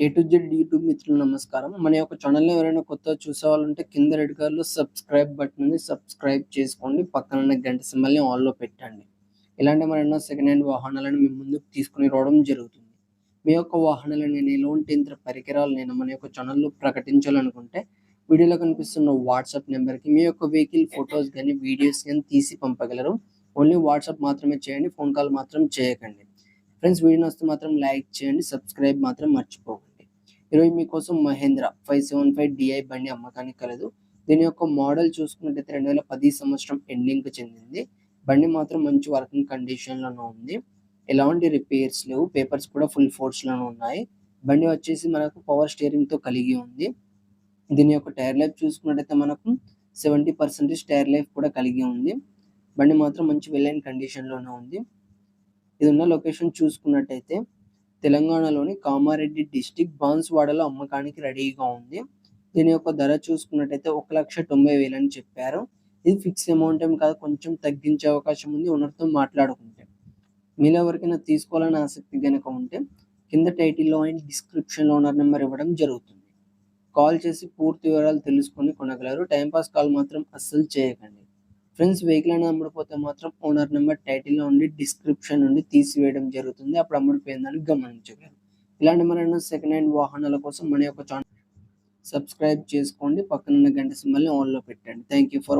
A to Z YouTube మిత్రులు నమస్కారం. మన యొక్క ఛానల్‌ని ఎవరైనా కొత్తగా చూసేవాళ్ళుంటే కింద రెడ్ కలర్‌లో సబ్స్క్రైబ్ బటన్ ఉంది. సబ్స్క్రైబ్ చేసుకోండి. పక్కనున్న గంట సింబల్‌ని ఆల్‌లో పెట్టండి. ఇలాంటి మరెన్నో సెకండ్ హ్యాండ్ వాహనాలను మీ ముందుకు తీసుకొని రావడం జరుగుతుంది. మీ యొక్క వాహనాలను నేను ఎలాంటి యంత్ర పరికరాలు నేను మన యొక్క ఛానల్‌లో ప్రకటించాలనుకుంటే వీడియోలో కనిపిస్తున్న వాట్సాప్ నంబర్‌కి మీ యొక్క వెహికల్ ఫోటోస్ గాని, వీడియోస్ గాని తీసి పంపగలరు. ఓన్లీ వాట్సాప్ మాత్రమే చేయండి. ఫోన్ కాల్ మాత్రం చేయకండి. ఫ్రెండ్స్ వీడియో నచ్చితే మాత్రం లైక్ చేయండి. సబ్స్క్రైబ్ మాత్రం మర్చిపోకండి. ఈరోజు మీకోసం మహేంద్ర 575 DI బండి అమ్మకానికి కలదు. దీని యొక్క మోడల్ చూసుకున్నట్టయితే 2010 సంవత్సరం ఎండింగ్‌కి చెందింది. బండి మాత్రం మంచి వర్కింగ్ కండిషన్‌లోనే ఉంది. ఎలాంటి రిపేర్స్ లేవు. పేపర్స్ కూడా ఫుల్ ఫోర్స్‌లోనే ఉన్నాయి. బండి వచ్చేసి మనకు పవర్ స్టీరింగ్‌తో కలిగి ఉంది. దీని యొక్క టైర్ లైఫ్ చూసుకున్నట్టయితే మనకు 70% టైర్ లైఫ్ కూడా కలిగి ఉంది. బండి మాత్రం మంచి వెల్ అండ్ కండిషన్‌లోనే ఉంది. ఇది ఉన్న లొకేషన్ చూసుకున్నట్టయితే తెలంగాణలోని కామారెడ్డి డిస్ట్రిక్ట్ బాన్స్వాడలో అమ్మకానికి రెడీగా ఉంది. దీని యొక్క ధర చూసుకున్నట్టయితే 1,90,000 అని చెప్పారు. ఇది ఫిక్స్ అమౌంట్ ఏం కాదు. కొంచెం తగ్గించే అవకాశం ఉంది ఓనర్‌తో మాట్లాడుకుంటే. మీలో ఎవరికైనా తీసుకోవాలని ఆసక్తి గనక ఉంటే కింద టైటిల్‌లో అండ్ డిస్క్రిప్షన్‌లో ఓనర్ నెంబర్ ఇవ్వడం జరుగుతుంది. కాల్ చేసి పూర్తి వివరాలు తెలుసుకొని కొనగలరు. టైమ్ పాస్ కాల్ మాత్రం అస్సలు చేయకండి. ఫ్రెండ్స్ వెహికల్ అనేది అమ్ముడుపోతే మాత్రం ఓనర్ నెంబర్ టైటిల్‌లో ఉండి డిస్క్రిప్షన్ నుండి తీసివేయడం జరుగుతుంది. అప్పుడు అమ్ముడుపోయిందని గమనించగలరు. ఇలాంటి మరెన్నో సెకండ్ హ్యాండ్ వాహనాల కోసం మన యొక్క ఛానల్ సబ్స్క్రైబ్ చేసుకోండి. పక్కనున్న గంట సింబల్‌ని ఆన్‌లో పెట్టండి. Thank you for